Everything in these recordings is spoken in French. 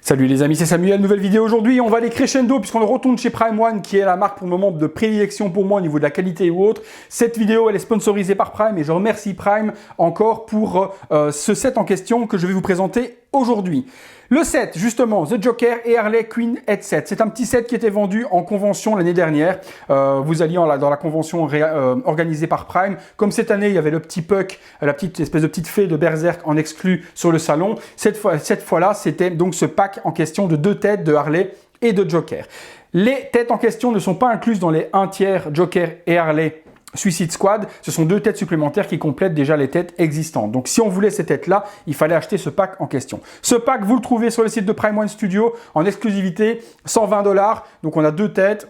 Salut les amis, c'est Samuel, nouvelle vidéo aujourd'hui, on va aller crescendo puisqu'on retourne chez Prime One qui est la marque pour le moment de prédilection pour moi au niveau de la qualité ou autre. Cette vidéo elle est sponsorisée par Prime et je remercie Prime encore pour ce set en question que je vais vous présenter aujourd'hui. Le set, justement, The Joker et Harley Quinn Headset. C'est un petit set qui était vendu en convention l'année dernière. Vous alliez dans la convention organisée par Prime. Comme cette année, il y avait le petit Puck, la petite espèce de petite fée de Berserk en exclu sur le salon. Cette fois-là, c'était donc ce pack en question de 2 têtes de Harley et de Joker. Les têtes en question ne sont pas incluses dans les 1/3 Joker et Harley Suicide Squad, ce sont 2 têtes supplémentaires qui complètent déjà les têtes existantes. Donc si on voulait ces têtes-là, il fallait acheter ce pack en question. Ce pack, vous le trouvez sur le site de Prime One Studio en exclusivité, 120 $. Donc on a 2 têtes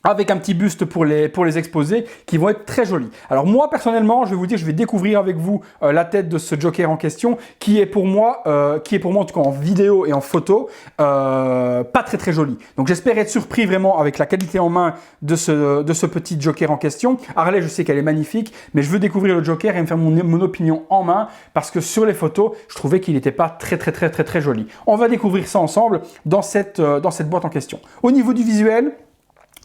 avec un petit buste pour les exposer, qui vont être très jolis. Alors moi, personnellement, je vais vous dire, je vais découvrir avec vous la tête de ce Joker en question, qui est pour moi en tout cas en vidéo et en photo, pas très joli. Donc j'espère être surpris vraiment avec la qualité en main de ce petit Joker en question. Harley, je sais qu'elle est magnifique, mais je veux découvrir le Joker et me faire mon opinion en main, parce que sur les photos, je trouvais qu'il n'était pas très joli. On va découvrir ça ensemble dans cette boîte en question. Au niveau du visuel,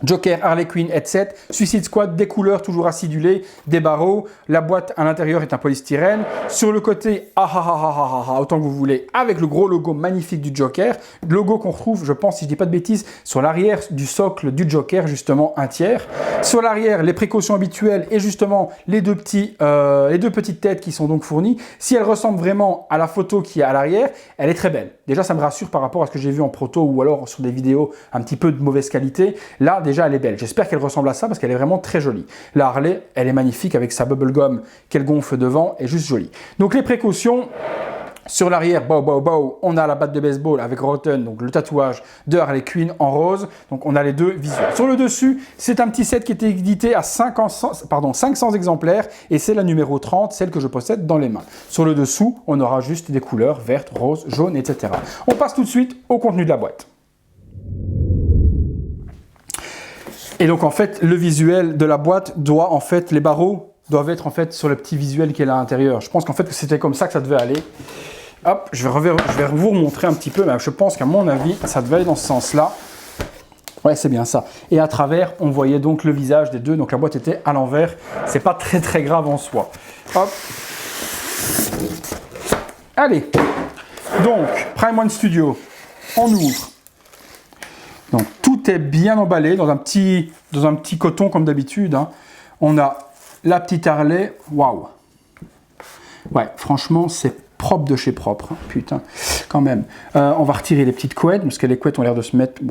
Joker, Harley Quinn, Headset, Suicide Squad, des couleurs toujours acidulées, des barreaux, la boîte à l'intérieur est un polystyrène, sur le côté, autant que vous voulez, avec le gros logo magnifique du Joker, logo qu'on retrouve, je pense, si je dis pas de bêtises, sur l'arrière du socle du Joker, justement 1/3. Sur l'arrière, les précautions habituelles et justement les deux petites têtes qui sont donc fournies. Si elle ressemble vraiment à la photo qui est à l'arrière, elle est très belle. Déjà, ça me rassure par rapport à ce que j'ai vu en proto ou alors sur des vidéos un petit peu de mauvaise qualité. Là, déjà, elle est belle. J'espère qu'elle ressemble à ça parce qu'elle est vraiment très jolie. La Harley, elle est magnifique avec sa bubblegum qu'elle gonfle devant et juste jolie. Donc, les précautions. Sur l'arrière, on a la batte de baseball avec Rotten, donc le tatouage de Harley Quinn en rose. Donc on a les deux visuels. Sur le dessus, c'est un petit set qui était édité à 500 exemplaires et c'est la numéro 30, celle que je possède dans les mains. Sur le dessous, on aura juste des couleurs vertes, roses, jaunes, etc. On passe tout de suite au contenu de la boîte. Et donc en fait, le visuel de la boîte doit en fait, les barreaux doivent être en fait sur le petit visuel qui est à l'intérieur. Je pense qu'en fait que c'était comme ça que ça devait aller. Hop, je vais vous remontrer un petit peu, mais je pense qu'à mon avis, ça devait aller dans ce sens-là. Ouais, c'est bien ça. Et à travers, on voyait donc le visage des deux, donc la boîte était à l'envers. C'est pas très grave en soi. Hop. Allez. Donc, Prime One Studio, on ouvre. Donc, tout est bien emballé dans un petit coton comme d'habitude. Hein. On a la petite Harley. Waouh. Ouais, franchement, c'est propre de chez propre, hein, putain, quand même. On va retirer les petites couettes, parce que les couettes ont l'air de se mettre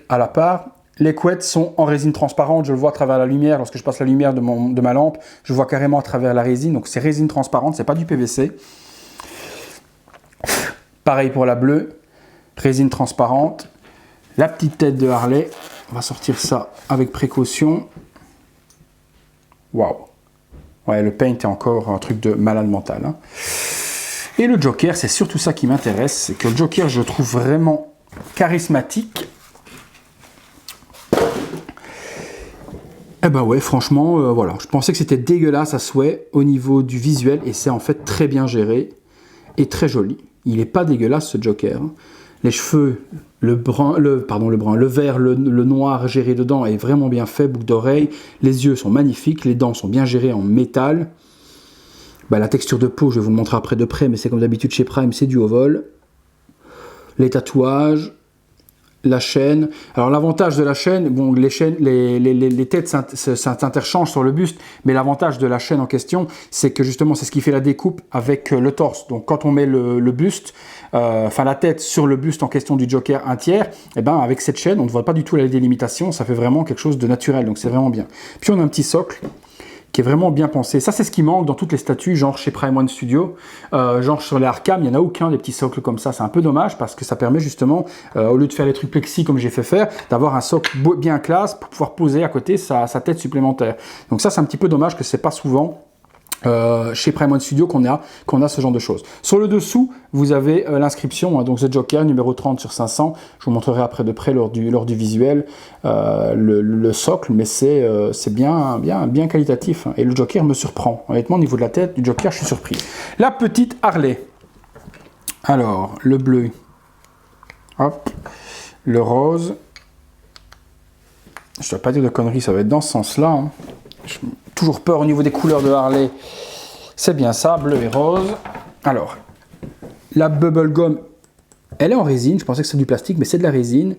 à la part. Les couettes sont en résine transparente, je le vois à travers la lumière, lorsque je passe la lumière de ma lampe, je vois carrément à travers la résine, donc c'est résine transparente, c'est pas du PVC. Pareil pour la bleue, résine transparente. La petite tête de Harley, on va sortir ça avec précaution. Waouh. Ouais, le paint est encore un truc de malade mental, hein. Et le Joker, c'est surtout ça qui m'intéresse, c'est que le Joker, je trouve vraiment charismatique. Eh ben ouais, franchement, voilà. Je pensais que c'était dégueulasse à souhait au niveau du visuel, et c'est en fait très bien géré et très joli. Il n'est pas dégueulasse ce Joker. Hein. Les cheveux, le vert, le noir géré dedans est vraiment bien fait, boucle d'oreille. Les yeux sont magnifiques, les dents sont bien gérées en métal. Bah, la texture de peau, je vais vous le montrer après de près, mais c'est comme d'habitude chez Prime, c'est du au vol. Les tatouages, la chaîne. Alors l'avantage de la chaîne, bon, les têtes s'interchangent sur le buste, mais l'avantage de la chaîne en question, c'est que justement, c'est ce qui fait la découpe avec le torse. Donc quand on met le buste, la tête sur le buste en question du Joker 1/3, et ben avec cette chaîne, on ne voit pas du tout la délimitation, ça fait vraiment quelque chose de naturel, donc c'est vraiment bien. Puis on a un petit socle qui est vraiment bien pensé. Ça, c'est ce qui manque dans toutes les statues, genre chez Prime One Studio, genre sur les Arkham, il n'y en a aucun des petits socles comme ça. C'est un peu dommage parce que ça permet justement, au lieu de faire les trucs plexi comme j'ai fait faire, d'avoir un socle bien classe pour pouvoir poser à côté sa tête supplémentaire. Donc ça, c'est un petit peu dommage que c'est pas souvent chez Prime One Studio qu'on a ce genre de choses. Sur le dessous, vous avez l'inscription, hein, donc The Joker, numéro 30 sur 500. Je vous montrerai après de près lors du visuel le socle, mais c'est bien qualitatif. Hein, et le Joker me surprend. Honnêtement, au niveau de la tête du Joker, je suis surpris. La petite Harley. Alors, le bleu. Hop, le rose. Je ne dois pas dire de conneries, ça va être dans ce sens-là. Hein. J'ai toujours peur au niveau des couleurs de Harley. C'est bien ça, bleu et rose. Alors, la bubble gum, elle est en résine. Je pensais que c'était du plastique, mais c'est de la résine.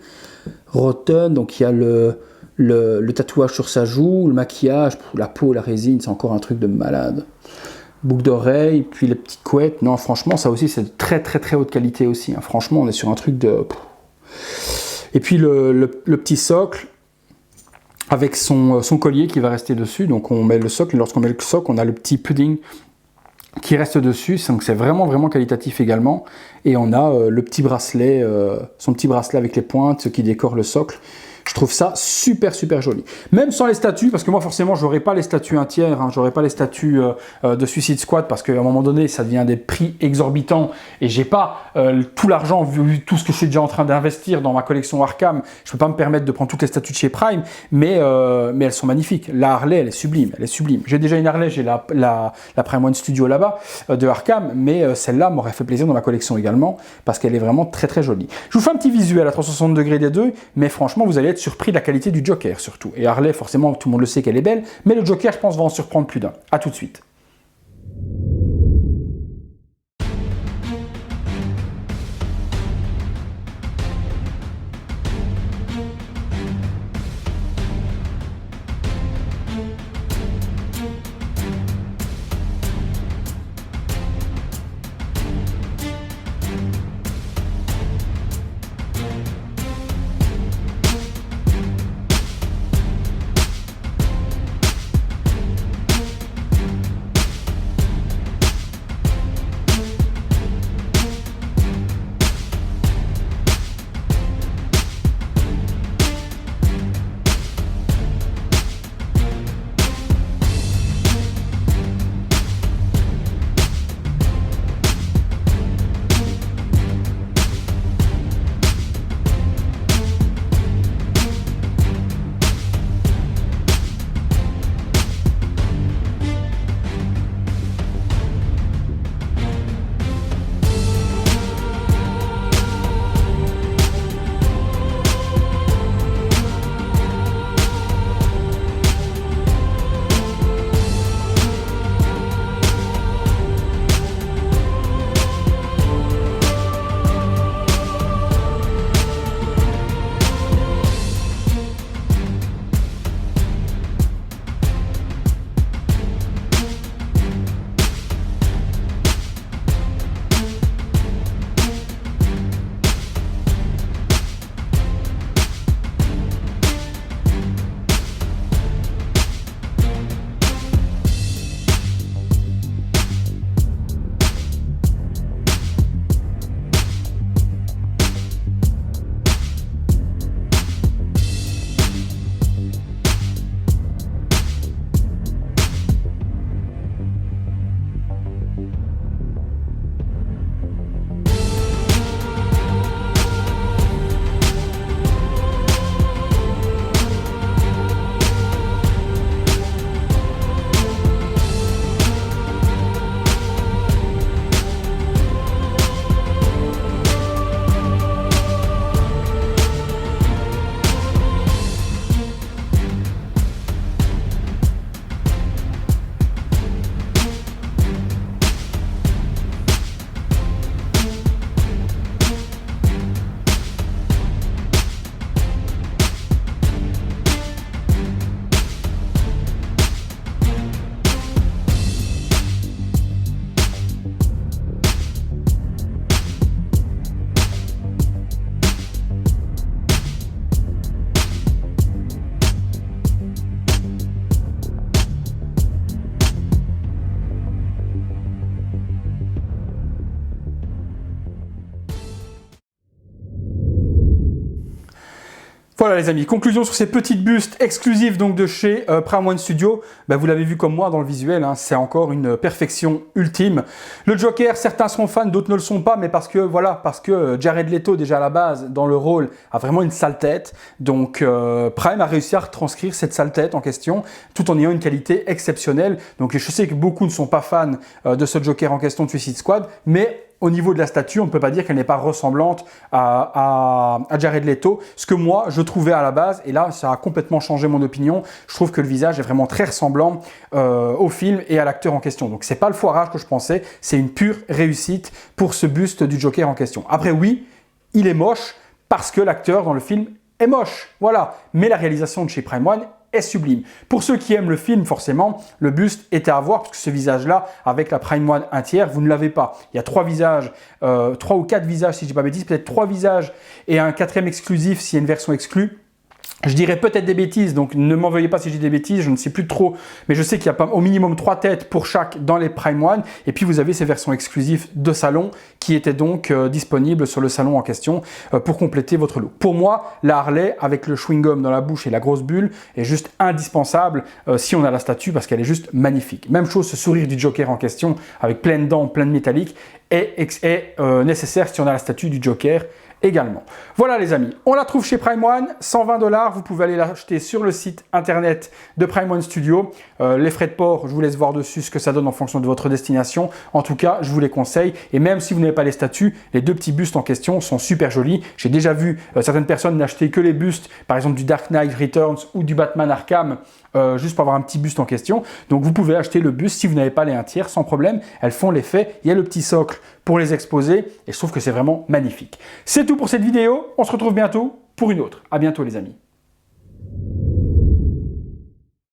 Rotten, donc il y a le tatouage sur sa joue, le maquillage, la peau, la résine, c'est encore un truc de malade. Boucle d'oreille, puis les petites couettes. Non, franchement, ça aussi, c'est de très très très haute qualité aussi. Hein. Franchement, on est sur un truc de... Et puis le petit socle, avec son collier qui va rester dessus. Donc on met le socle, et lorsqu'on met le socle, on a le petit pudding qui reste dessus. Donc c'est vraiment vraiment qualitatif également. Et on a le petit bracelet, son petit bracelet avec les pointes, ce qui décore le socle. Je trouve ça super super joli. Même sans les statues, parce que moi forcément j'aurais pas les statues 1 tiers, hein, j'aurais pas les statues de Suicide Squad, parce qu'à un moment donné ça devient des prix exorbitants et j'ai pas tout l'argent vu tout ce que je suis déjà en train d'investir dans ma collection Arkham. Je peux pas me permettre de prendre toutes les statues de chez Prime, mais elles sont magnifiques. La Harley elle est sublime, elle est sublime. J'ai déjà une Harley, j'ai la Prime One Studio là-bas de Arkham, mais celle-là m'aurait fait plaisir dans ma collection également parce qu'elle est vraiment très très jolie. Je vous fais un petit visuel à 360 degrés des deux, mais franchement vous allez être surpris de la qualité du Joker surtout. Et Harley, forcément, tout le monde le sait qu'elle est belle, mais le Joker, je pense, va en surprendre plus d'un. A tout de suite. Voilà les amis, conclusion sur ces petites bustes exclusives donc de chez Prime One Studio. Ben, vous l'avez vu comme moi dans le visuel, hein, c'est encore une perfection ultime. Le Joker, certains seront fans, d'autres ne le sont pas, mais parce que Jared Leto déjà à la base dans le rôle a vraiment une sale tête. Donc Prime a réussi à retranscrire cette sale tête en question, tout en ayant une qualité exceptionnelle. Donc je sais que beaucoup ne sont pas fans de ce Joker en question de Suicide Squad, mais au niveau de la statue, on ne peut pas dire qu'elle n'est pas ressemblante à Jared Leto, ce que moi, je trouvais à la base, et là, ça a complètement changé mon opinion. Je trouve que le visage est vraiment très ressemblant au film et à l'acteur en question. Donc, c'est pas le foirage que je pensais, c'est une pure réussite pour ce buste du Joker en question. Après, oui, il est moche parce que l'acteur dans le film est moche, voilà. Mais la réalisation de chez Prime One est sublime. Pour ceux qui aiment le film, forcément, le buste était à voir, parce que ce visage-là, avec la Prime One 1/3, vous ne l'avez pas. Il y a 3 visages, 3 ou 4 visages, si je ne dis pas bêtise, peut-être 3 visages et un 4e exclusif s'il y a une version exclue. Je dirais peut-être des bêtises, donc ne m'en veuillez pas si je dis des bêtises, je ne sais plus trop, mais je sais qu'il y a au minimum 3 têtes pour chaque dans les Prime One, et puis vous avez ces versions exclusives de salon qui étaient donc disponibles sur le salon en question pour compléter votre look. Pour moi, la Harley avec le chewing-gum dans la bouche et la grosse bulle est juste indispensable si on a la statue parce qu'elle est juste magnifique. Même chose, ce sourire du Joker en question avec plein de dents, plein de métallique est nécessaire si on a la statue du Joker également. Voilà les amis, on la trouve chez Prime One, 120 $, vous pouvez aller l'acheter sur le site internet de Prime One Studio. Les frais de port, je vous laisse voir dessus ce que ça donne en fonction de votre destination. En tout cas, je vous les conseille, et même si vous n'avez pas les statues, les 2 petits bustes en question sont super jolis. J'ai déjà vu certaines personnes n'acheter que les bustes, par exemple du Dark Knight Returns ou du Batman Arkham, juste pour avoir un petit buste en question. Donc vous pouvez acheter le buste si vous n'avez pas les 1/3 sans problème, elles font l'effet. Il y a le petit socle pour les exposer et je trouve que c'est vraiment magnifique. C'est tout pour cette vidéo, on se retrouve bientôt pour une autre. À bientôt les amis.